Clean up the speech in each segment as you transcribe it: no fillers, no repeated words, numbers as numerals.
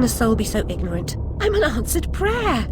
can a soul be so ignorant? I'm an answered prayer.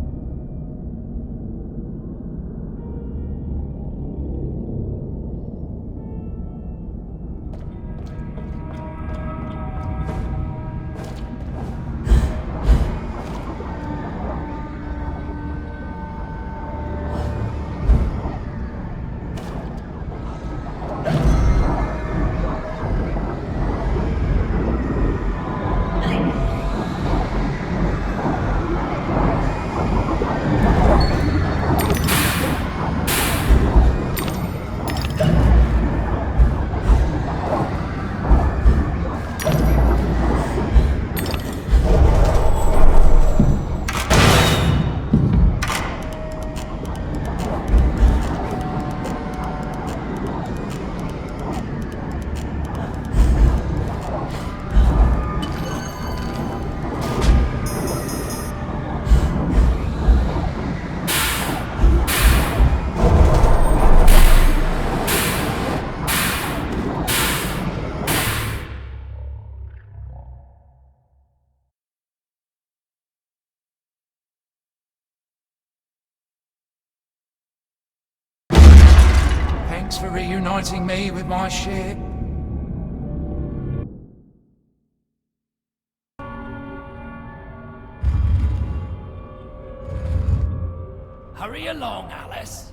Thanks for reuniting me with my shit. Hurry along, Alice.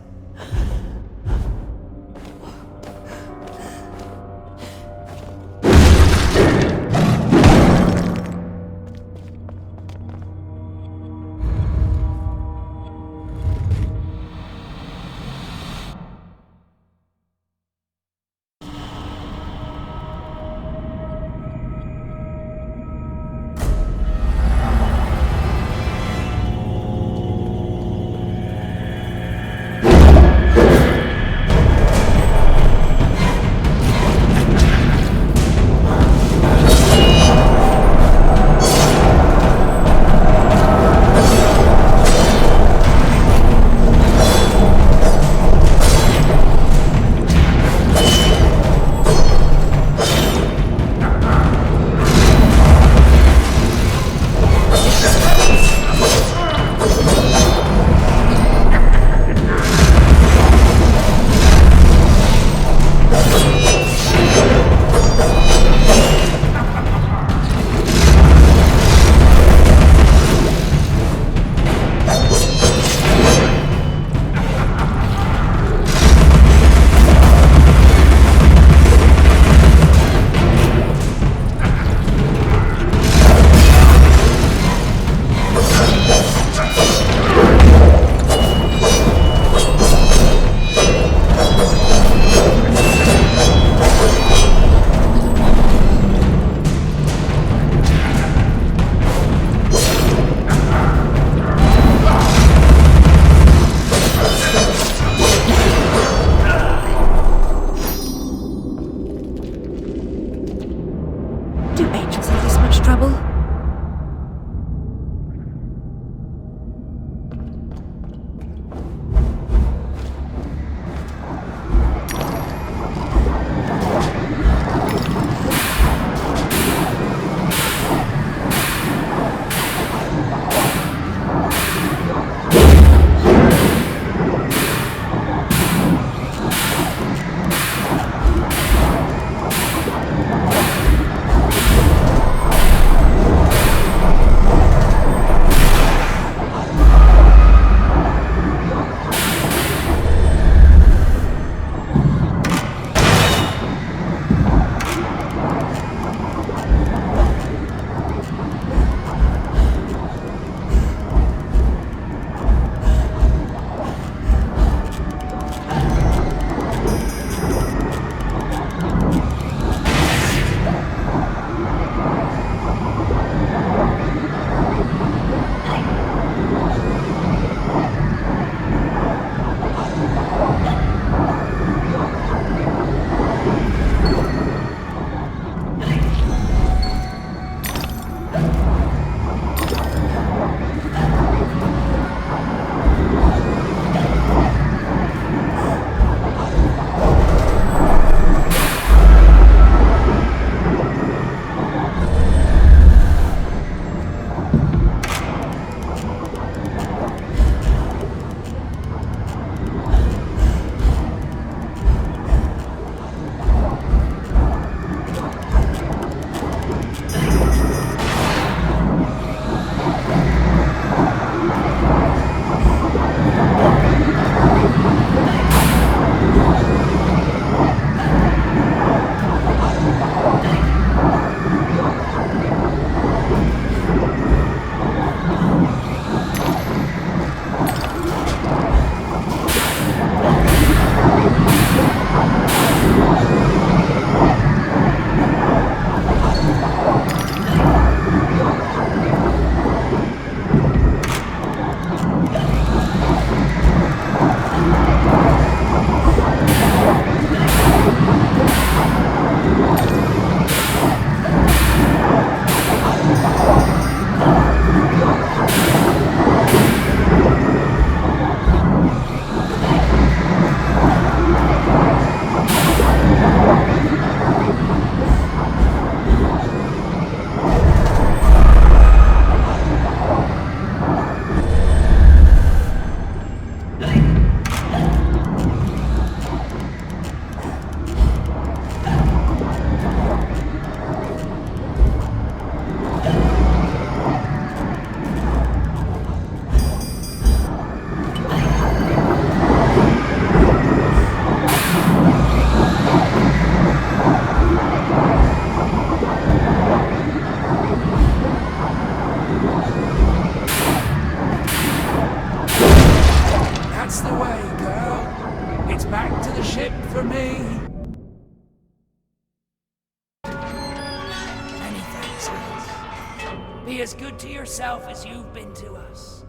be as good to yourself as you've been to us.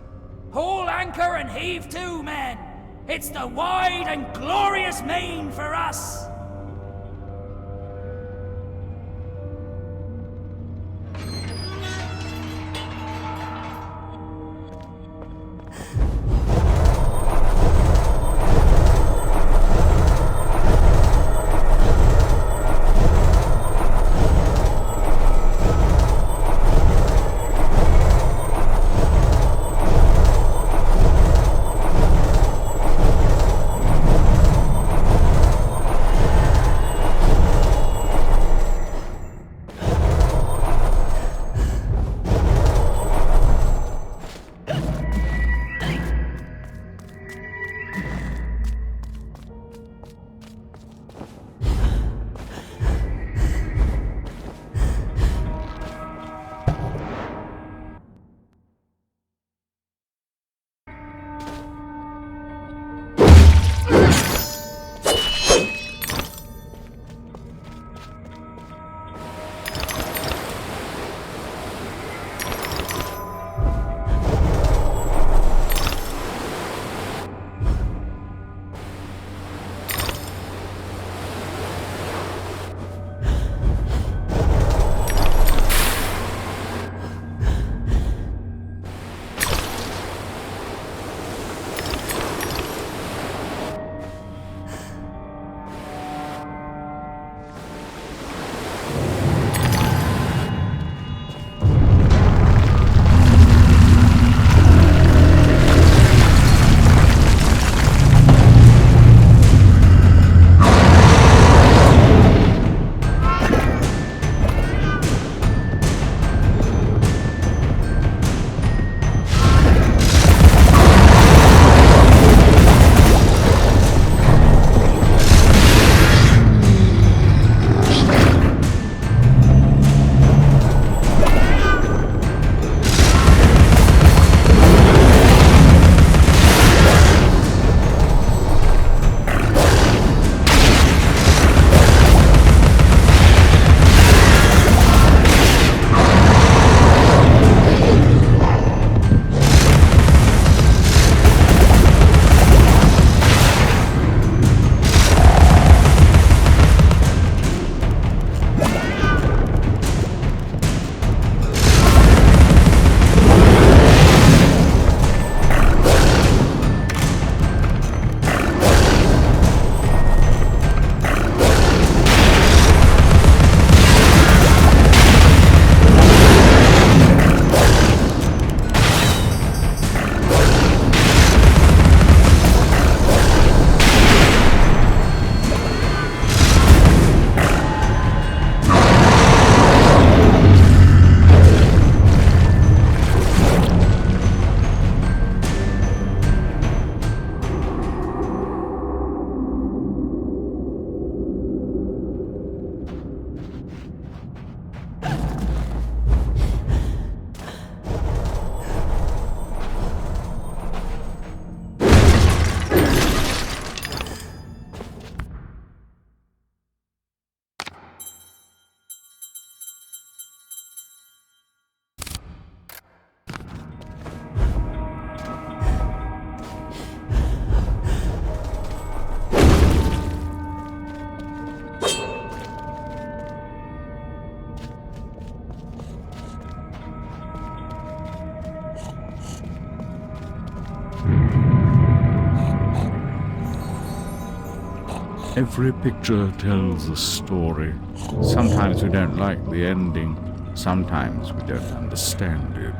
Haul anchor and heave to, men! It's the wide and glorious main for us! Every picture tells a story. Sometimes we don't like the ending. Sometimes we don't understand it.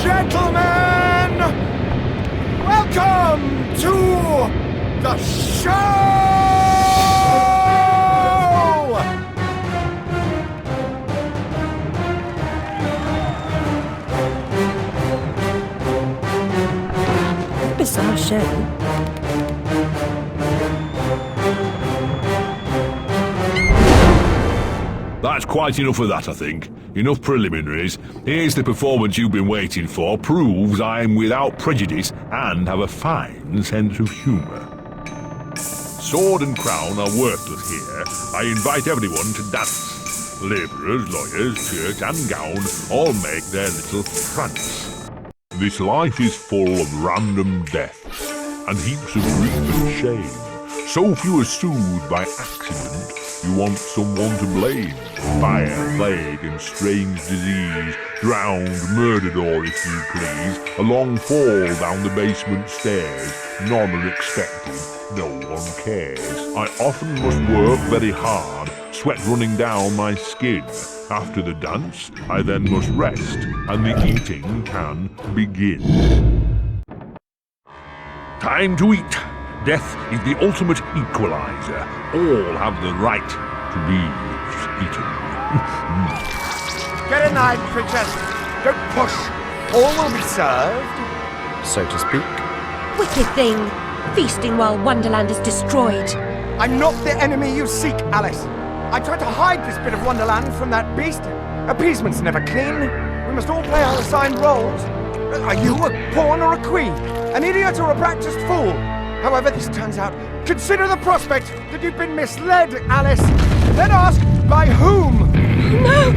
Gentlemen, welcome to the show! Bizarre show. That's quite enough of that, I think. Enough preliminaries. Here's the performance you've been waiting for. Proves I'm without prejudice and have a fine sense of humour. Sword and crown are worthless here. I invite everyone to dance. Labourers, lawyers, shirt and gown all make their little prance. This life is full of random deaths and heaps of grief and shame. So few are soothed by accident. You want someone to blame. Fire, plague, and strange disease. Drowned, murdered, or if you please, a long fall down the basement stairs. None are expected, no one cares. I often must work very hard, sweat running down my skin. After the dance, I then must rest, and the eating can begin. Time to eat. Death is the ultimate equalizer. All have the right to be eaten. Get a knife, princess. Don't push. All will be served, so to speak. Wicked thing. Feasting while Wonderland is destroyed. I'm not the enemy you seek, Alice. I tried to hide this bit of Wonderland from that beast. Appeasement's never clean. We must all play our assigned roles. Are you a pawn or a queen? An idiot or a practiced fool? However this turns out, consider the prospect that you've been misled, Alice. Then ask, by whom? No!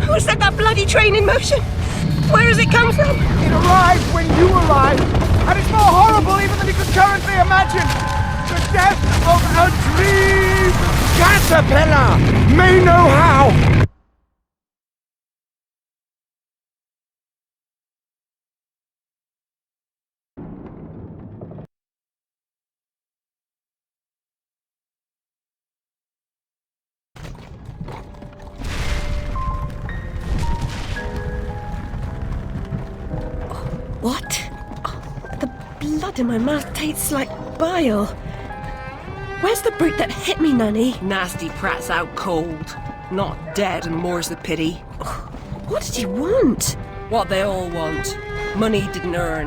Who set that bloody train in motion? Where has it come from? It arrived when you arrived, and it's more horrible even than you could currently imagine. The death of a dream caterpillar may know how. What? Oh, the blood in my mouth tastes like bile. Where's the brute that hit me, Nanny? Nasty prat's out cold. Not dead, and more's the pity. What did he want? What they all want. Money he didn't earn.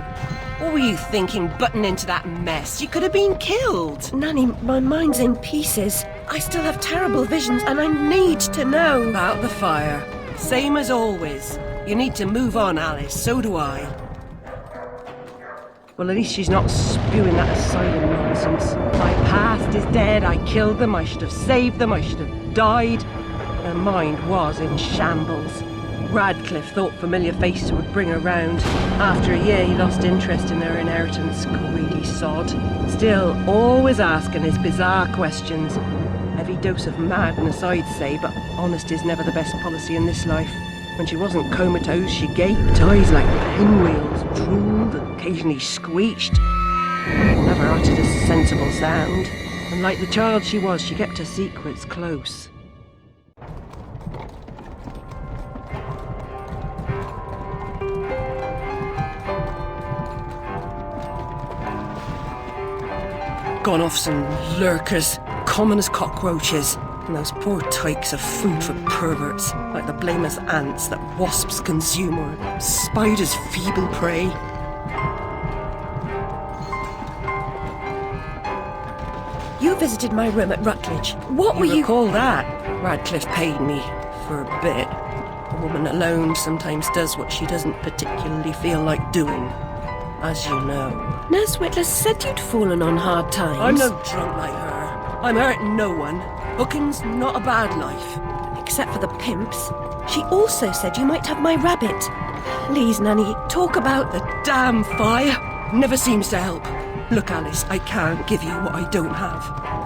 What were you thinking, butting into that mess? You could have been killed. Nanny, my mind's in pieces. I still have terrible visions, and I need to know. About the fire. Same as always. You need to move on, Alice. So do I. Well, at least she's not spewing that asylum nonsense. My past is dead. I killed them. I should have saved them. I should have died. Her mind was in shambles. Radcliffe thought familiar faces would bring her round. After a year, he lost interest in her inheritance. Greedy sod. Still, always asking his bizarre questions. Heavy dose of madness, I'd say, but honesty's never the best policy in this life. When she wasn't comatose, she gaped, eyes like pinwheels, drooled, occasionally screeched. Never uttered a sensible sound. And like the child she was, she kept her secrets close. Gone off some lurkers, common as cockroaches. And those poor tykes are food for perverts, like the blameless ants that wasps consume or spiders' feeble prey. You visited my room at Rutledge. What were you... recall that? Radcliffe paid me for a bit. A woman alone sometimes does what she doesn't particularly feel like doing. as you know. Nurse Whitler said you'd fallen on hard times. I'm no drunk like her. I'm hurting no one. Hooking's not a bad life. Except for the pimps. She also said you might have my rabbit. Please, Nanny, talk about The damn fire never seems to help. Look, Alice, I can't give you what I don't have.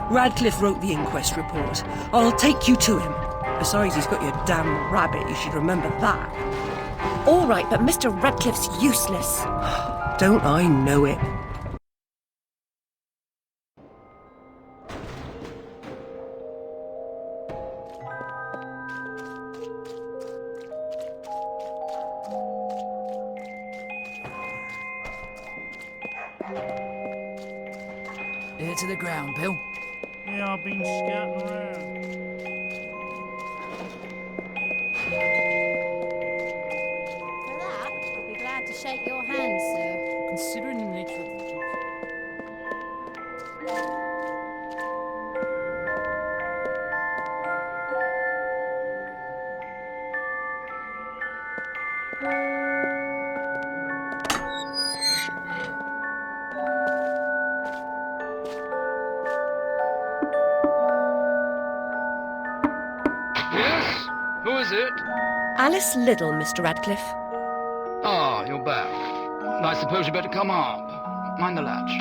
Radcliffe wrote the inquest report. I'll take you to him. Besides, he's got your damn rabbit. You should remember that. All right, but Mr. Radcliffe's useless. Don't I know it? Ear to the ground, Bill. Yeah, I've been scouting around. For that, I'll be glad to shake your hand, sir. Considering the nature of the job. Yes? Who is it? Alice Liddell, Mr. Radcliffe. Ah, you're back. I suppose you better come up. Mind the latch.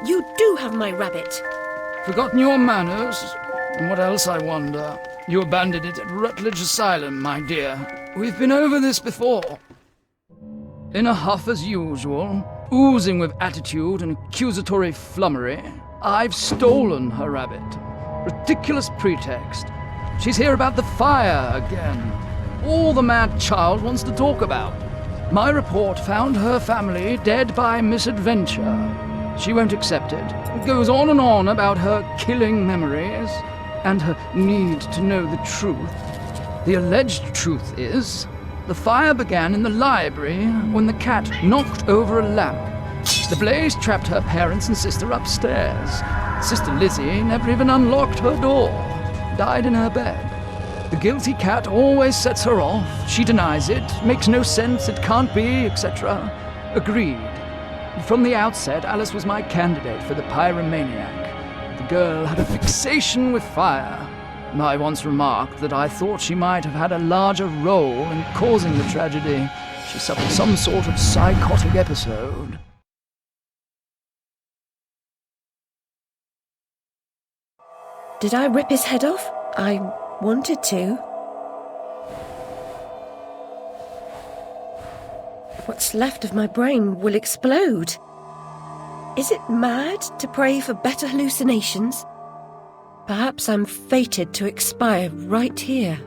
You do have my rabbit. Forgotten your manners? And what else, I wonder? You abandoned it at Rutledge Asylum, my dear. We've been over this before. In a huff as usual, oozing with attitude and accusatory flummery, I've stolen her rabbit. Ridiculous pretext. She's here about the fire again. All the mad child wants to talk about. My report found her family dead by misadventure. She won't accept it. It goes on and on about her killing memories and her need to know the truth. The alleged truth is, the fire began in the library when the cat knocked over a lamp. The blaze trapped her parents and sister upstairs. Sister Lizzie never even unlocked her door. Died in her bed. The guilty cat always sets her off. She denies it, makes no sense, it can't be, etc. Agreed. From the outset, Alice was my candidate for the pyromaniac. The girl had a fixation with fire. I once remarked that I thought she might have had a larger role in causing the tragedy. She suffered some sort of psychotic episode. Did I rip his head off? I wanted to. What's left of my brain will explode. Is it mad to pray for better hallucinations? Perhaps I'm fated to expire right here.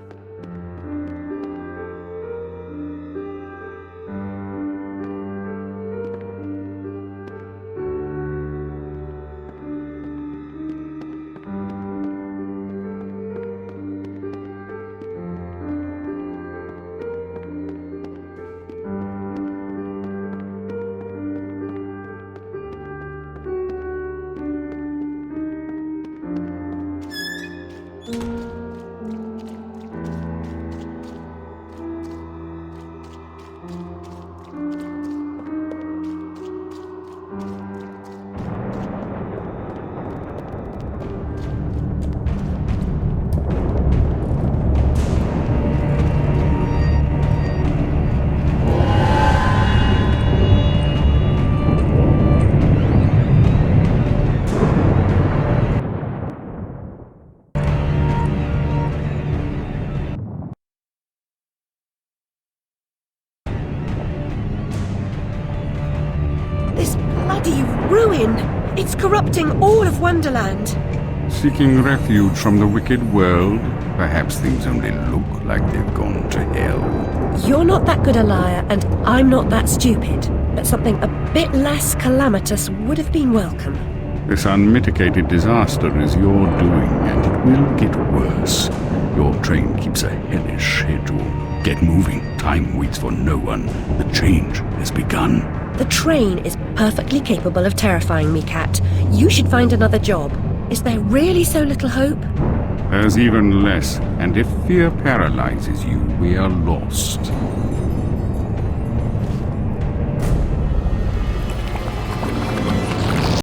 It's corrupting all of Wonderland. Seeking refuge from the wicked world, perhaps things only look like they've gone to hell. You're not that good a liar, and I'm not that stupid. But something a bit less calamitous would have been welcome. This unmitigated disaster is your doing, and it will get worse. Your train keeps a hellish schedule. Get moving. Time waits for no one. The change has begun. The train is perfectly capable of terrifying me, Cat. You should find another job. Is there really so little hope? There's even less, and if fear paralyzes you, we are lost.